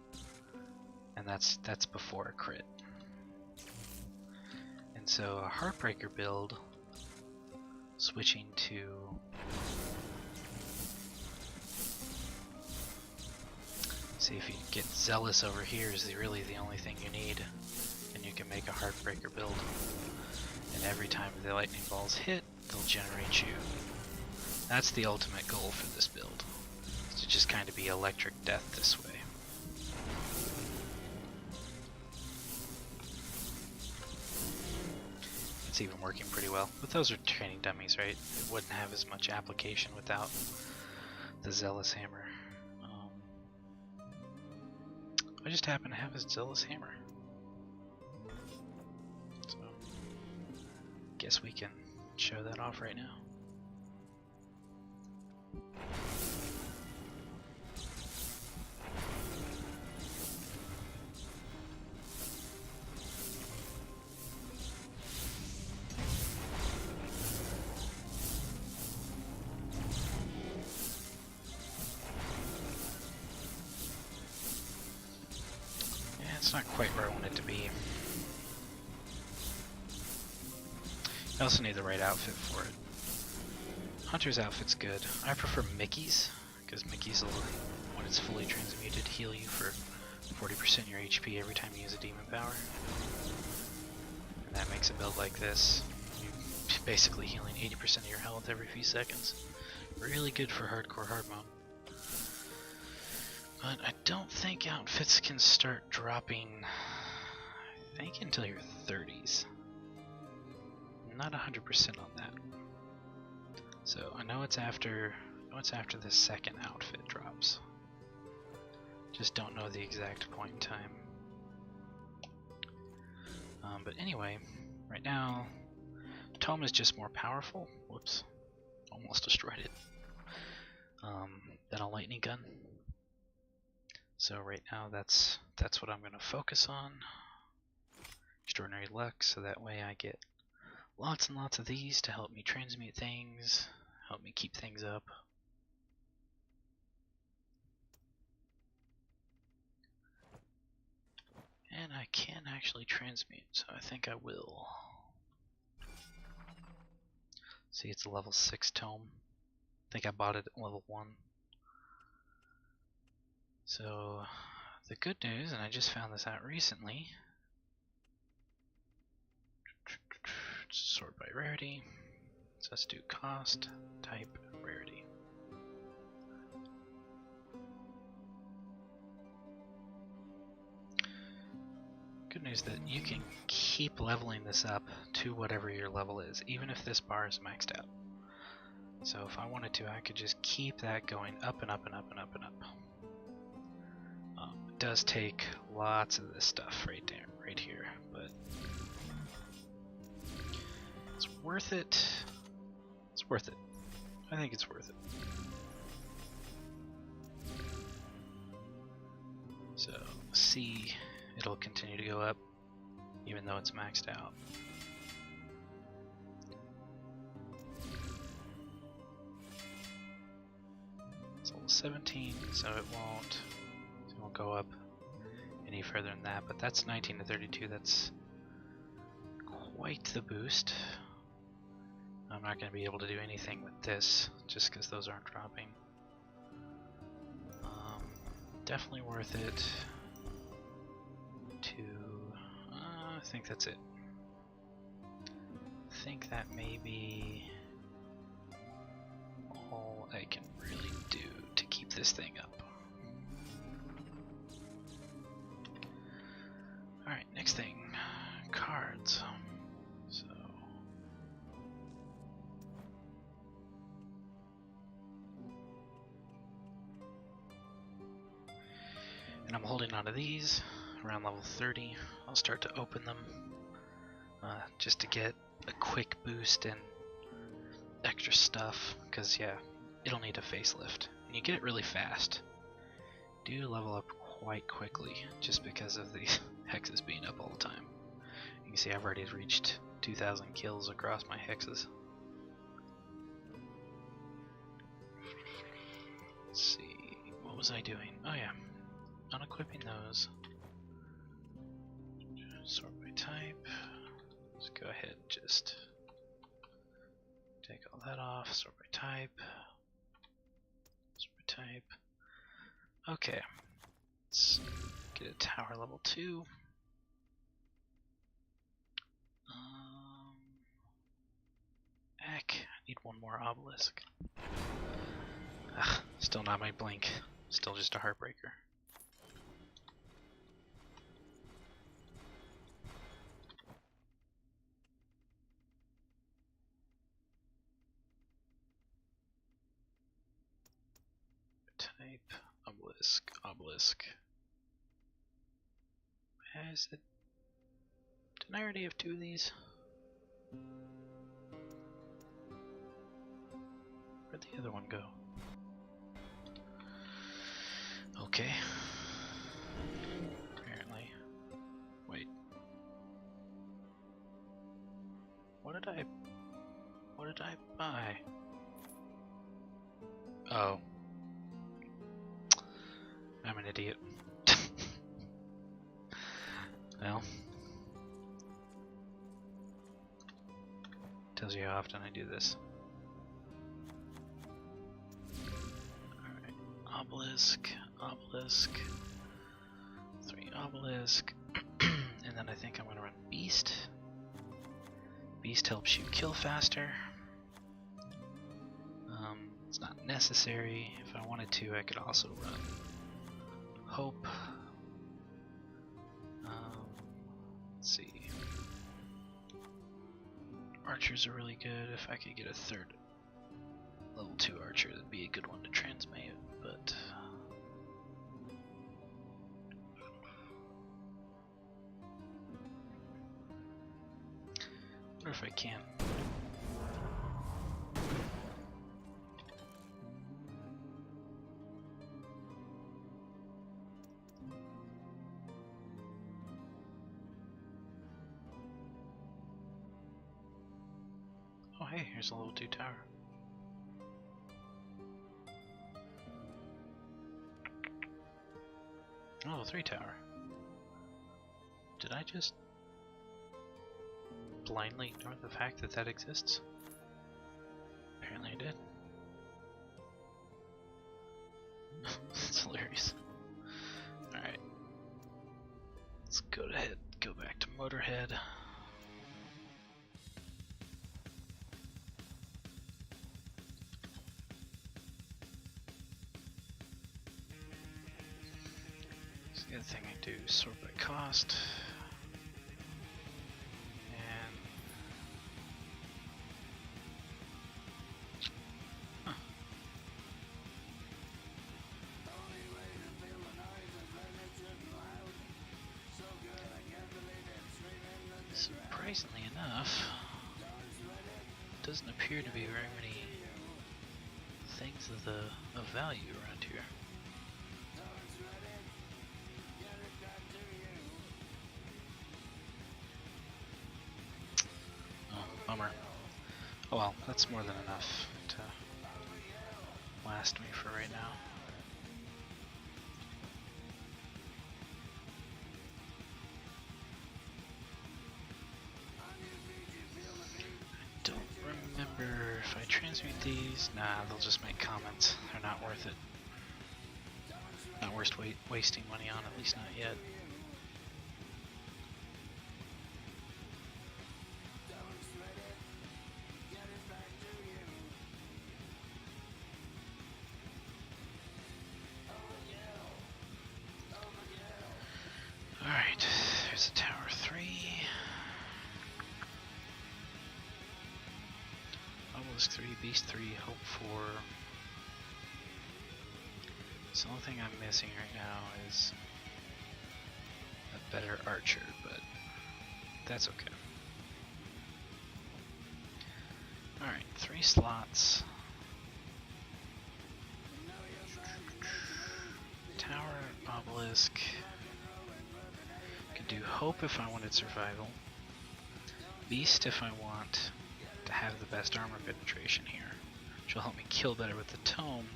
And that's before a crit. And so a Heartbreaker build, switching to see if you get Zealous over here is really the only thing you need, and you can make a Heartbreaker build. And every time the lightning balls hit, they'll generate you. That's the ultimate goal for this build, is to just kind of be electric death this way. It's even working pretty well, but those are training dummies, right? It wouldn't have as much application without the Zealous Hammer. I just happen to have a Zealous Hammer. So, guess we can show that off right now. It's not quite where I want it to be. I also need the right outfit for it. Hunter's outfit's good. I prefer Mickey's, because Mickey's will, when it's fully transmuted, heal you for 40% of your HP every time you use a demon power. And that makes a build like this. You're basically healing 80% of your health every few seconds. Really good for hardcore hard mode. But I don't think outfits can start dropping, I think, until your 30s. I'm not 100% on that. So I know it's after the second outfit drops. Just don't know the exact point in time. But anyway, right now, Tome is just more powerful. Whoops, almost destroyed it. Than a lightning gun. So right now that's what I'm going to focus on. Extraordinary luck, so that way I get lots and lots of these to help me transmute things, help me keep things up. And I can actually transmute, so I think I will. See, it's a level 6 tome. I think I bought it at level 1. So, the good news, and I just found this out recently, sort by rarity, so let's do cost, type, rarity. Good news that you can keep leveling this up to whatever your level is, even if this bar is maxed out. So if I wanted to, I could just keep that going up and up and up and up and up. It does take lots of this stuff right here, but it's worth it. It's worth it. I think it's worth it. So C, it'll continue to go up even though it's maxed out. It's level 17, so it won't go up any further than that. But that's 19 to 32. That's quite the boost. I'm not going to be able to do anything with this just because those aren't dropping. Definitely worth it to. I think that's it. I think that may be all I can really do to keep this thing up. Alright, next thing. Cards. So. And I'm holding on to these around level 30. I'll start to open them just to get a quick boost and extra stuff, because yeah, it'll need a facelift. And you get it really fast. Do level up quite quickly just because of the hexes being up all the time. You can see I've already reached 2,000 kills across my hexes. Let's see, what was I doing? Oh yeah, unequipping those. Sort by type. Let's go ahead and just take all that off. Sort by type. Sort by type. Okay. Let's get a tower level 2. Heck, I need one more obelisk. Ugh, still not my blink. Still just a heartbreaker. Type, obelisk, obelisk. Is it? Didn't I already have 2 of these? Where'd the other one go? Okay. Apparently. Wait. What did I buy? Oh. I'm an idiot. Well. Tells you how often I do this. Alright. Obelisk, obelisk. 3 obelisk. And then I think I'm gonna run Beast. Beast helps you kill faster. It's not necessary. If I wanted to, I could also run Hope. Let's see. Archers are really good. If I could get a 3rd level 2 archer, that'd be a good one to transmute, but I wonder if I can. Oh hey, here's a level 2 tower. Level 3 tower. Did I just blindly ignore the fact that that exists? Apparently I did. That's hilarious. Alright. Let's go ahead, go back to Motorhead. The other thing I do is sort by cost. And surprisingly enough, doesn't appear to be very many things of value around here. Bummer. Oh well, that's more than enough to... Wow. outlast me for right now. Don't remember if I transmute these. Nah, they'll just make comments. They're not worth it. Not worth wasting money on, at least not yet. Alright, there's a tower 3. Obelisk 3, Beast 3, Hope 4. So the only thing I'm missing right now is a better archer, but that's okay. Alright, 3 slots. Tower, obelisk. Could do hope if I wanted survival. Beast if I want to have the best armor penetration here, which will help me kill better with the tome.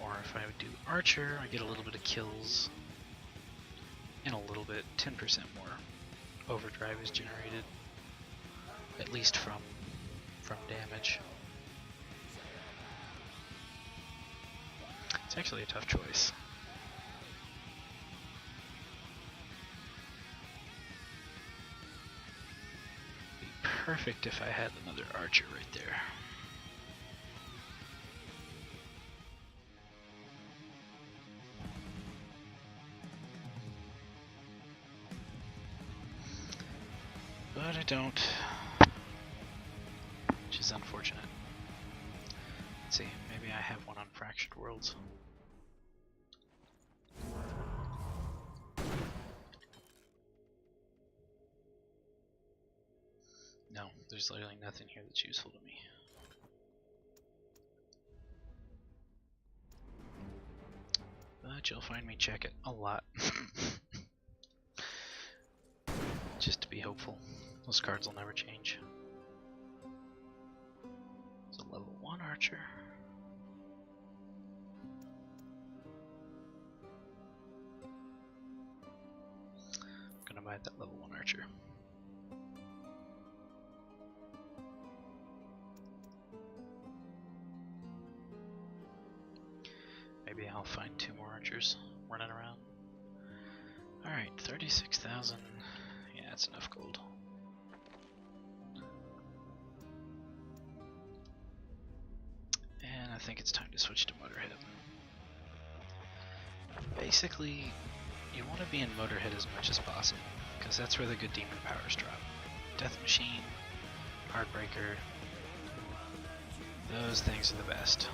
Or if I would do archer, I get a little bit of kills and a little bit, 10% more overdrive is generated, at least from damage. It's actually a tough choice. Be perfect if I had another archer right there. But I don't, which is unfortunate. Let's see, maybe I have one on Fractured Worlds. No, there's literally nothing here that's useful to me. But you'll find me check it a lot. Just to be hopeful. Those cards will never change. It's a level 1 archer. I'm gonna buy that level 1 archer. Maybe I'll find 2 more archers running around. Alright, 36,000. Yeah, that's enough gold. And I think it's time to switch to Motorhead. Basically, you want to be in Motorhead as much as possible, because that's where the good demon powers drop. Death Machine, Heartbreaker, those things are the best.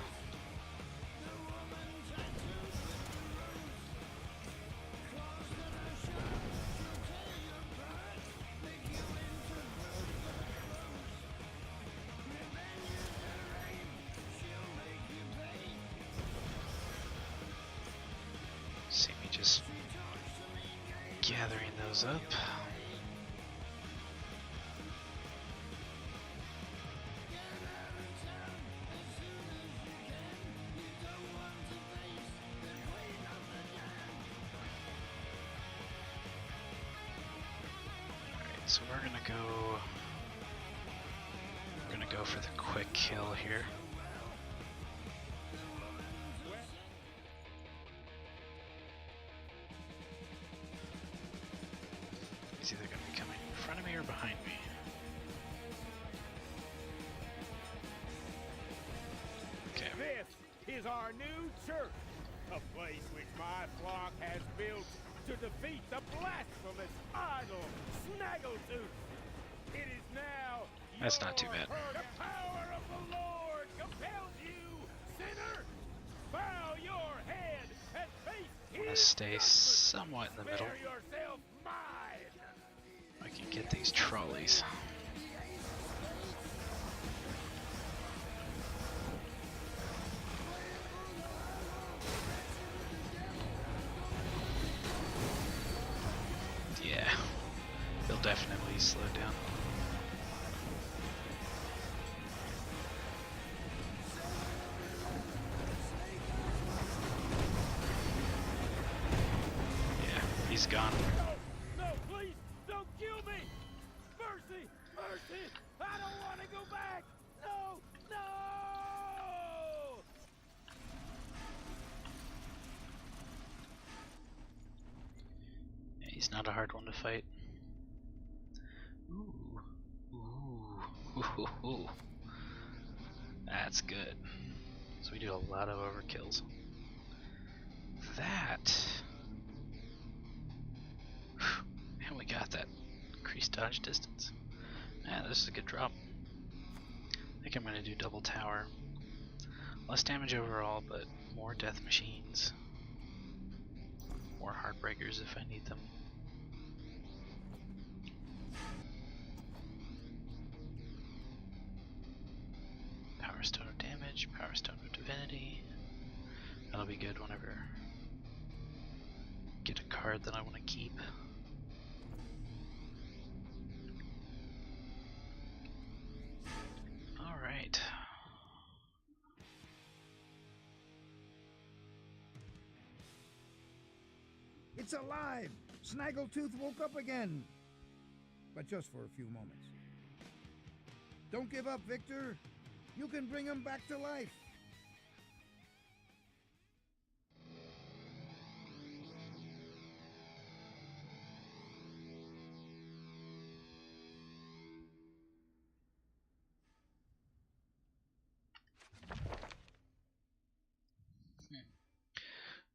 See me just gathering those up. Alright, so we're gonna go for the quick kill here. He's either going to be coming in front of me or behind me. Okay. This is our new church, a place which my flock has built to defeat the blasphemous idol Snaggletooth. It is now. That's not too bad. The power of the Lord compels you, sinner. Bow your head and face I want to his stay judgment. somewhat in the middle. Spare yourself mine. I can get these trolleys. Yeah, they'll definitely slow down. he's gone. No, please, don't kill me! Mercy! Mercy! I don't want to go back! No! No! Yeah, he's not a hard one to fight. Ooh. Ooh. Ooh. That's good. So we do a lot of overkills. That. And we got that increased dodge distance. Yeah, this is a good drop. I think I'm going to do double tower. Less damage overall, but more death machines. More heartbreakers if I need them. Power Stone of Damage, Power Stone of Divinity. That'll be good whenever I get a card that I want to keep. Alright. It's alive! Snaggletooth woke up again! But just for a few moments. Don't give up, Victor. You can bring him back to life.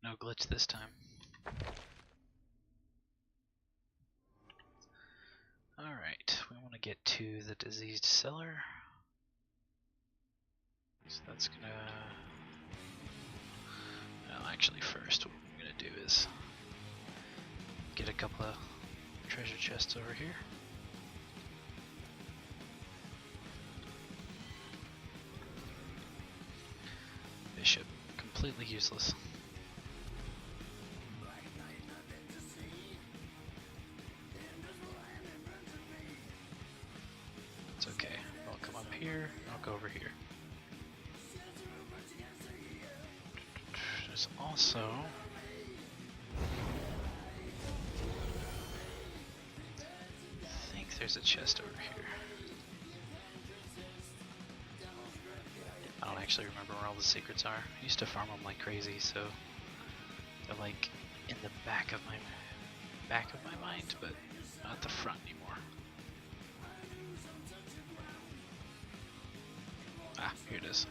No glitch this time. Alright, we want to get to the diseased cellar. So that's gonna... No, actually first what we're gonna do is get a couple of treasure chests over here. Bishop, completely useless. It's okay. I'll come up here, I'll go over here. There's also... I think there's a chest over here. I don't actually remember where all the secrets are. I used to farm them like crazy, so they're like in the back of my mind, but not the front anymore. Ah, here it is.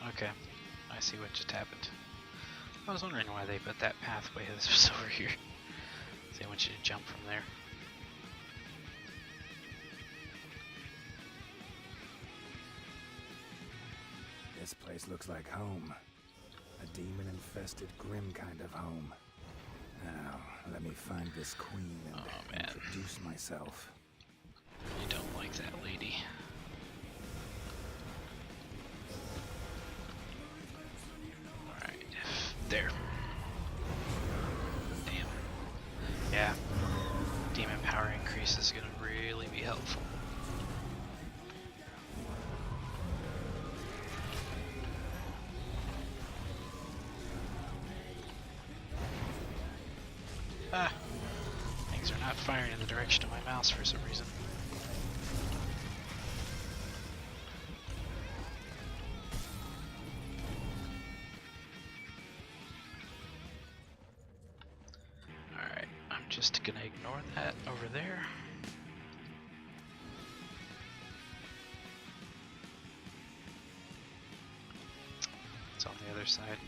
Okay, I see what just happened. I was wondering why they put that pathway that was over here. They want you to jump from there. This place looks like home. A demon-infested, grim kind of home. Now, let me find this queen and introduce myself. You don't like that lady. Alright, there. Damn. Yeah. Demon power increase is gonna really be helpful. Ah! Things are not firing in the direction of my mouse for some reason. Alright, I'm just gonna ignore that over there. It's on the other side.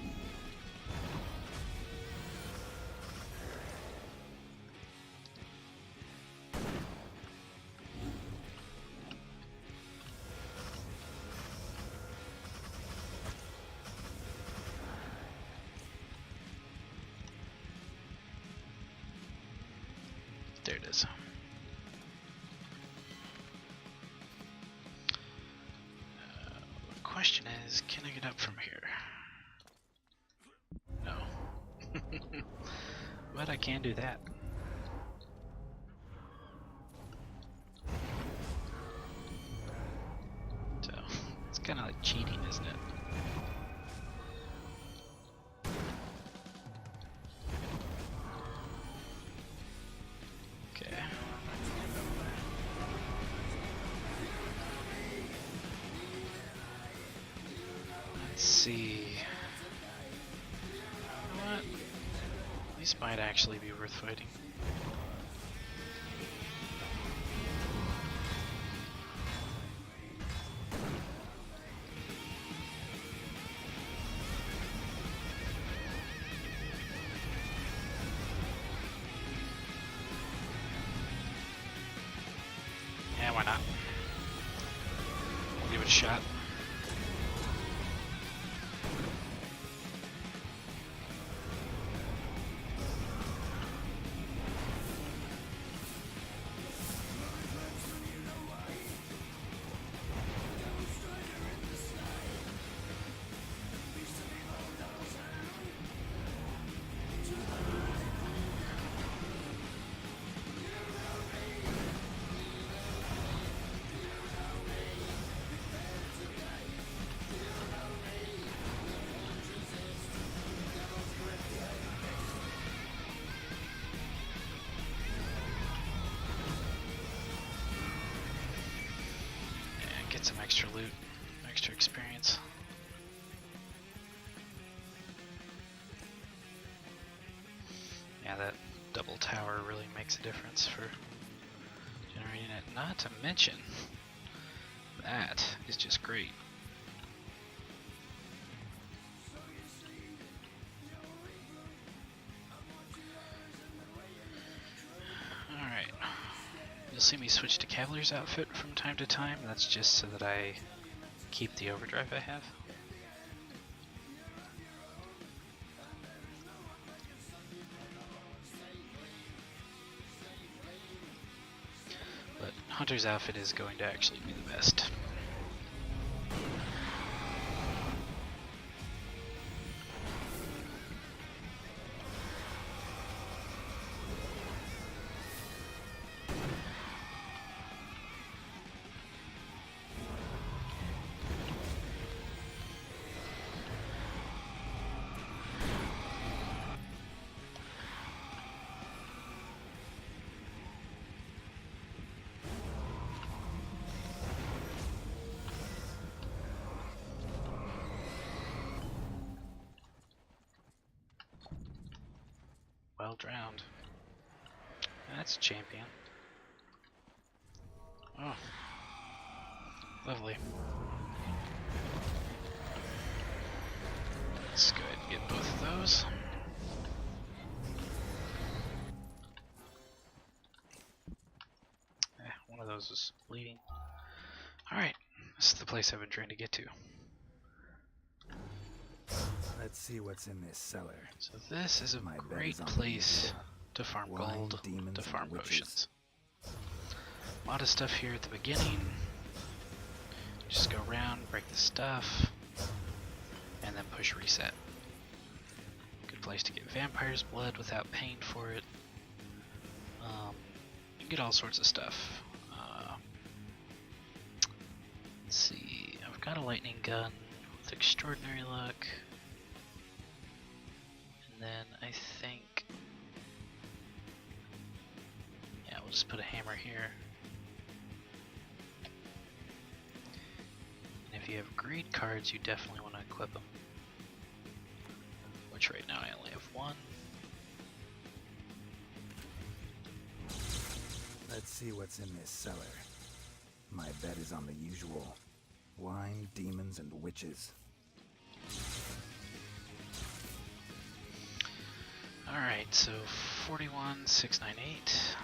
There it is. The question is, can I get up from here? No. But I can do that. So, it's kind of like cheating, isn't it? Okay. Let's see. You know what? These might actually be worth fighting. Yeah, why not? We'll give it a shot. Get some extra loot, extra experience. Yeah, that double tower really makes a difference for generating it. Not to mention, that is just great. Alright. You'll see me switch to Cavalier's outfit from time to time. That's just so that I keep the overdrive I have. But Hunter's outfit is going to actually be the best. Well drowned. That's a champion. Oh. Lovely. Let's go ahead and get both of those. One of those is bleeding. Alright, this is the place I've been trying to get to. Let's see what's in this cellar. So this is a great place to farm gold, to farm potions. A lot of stuff here at the beginning. Just go around, break the stuff, and then push reset. Good place to get vampire's blood without paying for it. You get all sorts of stuff. Let's see, I've got a lightning gun with extraordinary luck. And then I think, yeah, we'll just put a hammer here. And if you have greed cards, you definitely want to equip them. Which right now I only have one. Let's see what's in this cellar. My bet is on the usual. Wine, demons, and witches. Alright, so 41698.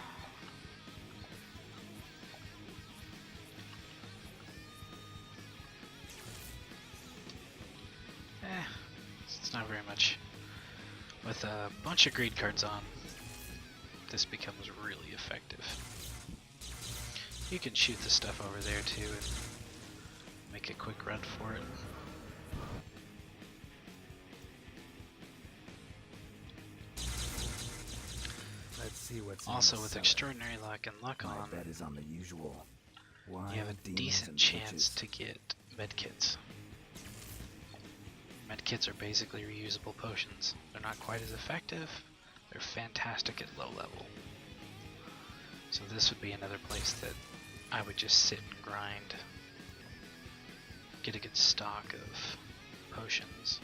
It's not very much. With a bunch of greed cards on, this becomes really effective. You can shoot the stuff over there too and make a quick run for it. see what's Also, in the with cellar. extraordinary luck and luck My on, bet is on the usual. Wild you have a demons decent and chance witches. to get medkits. Medkits are basically reusable potions. They're not quite as effective. They're fantastic at low level. So this would be another place that I would just sit and grind. Get a good stock of potions.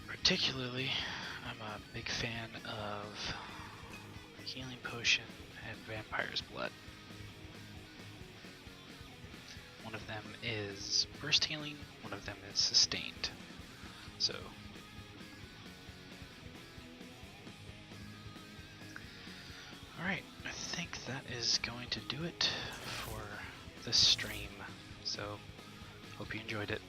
Particularly, I'm a big fan of Healing Potion and Vampire's Blood. One of them is burst healing, one of them is sustained. So, alright, I think that is going to do it for this stream. So, hope you enjoyed it.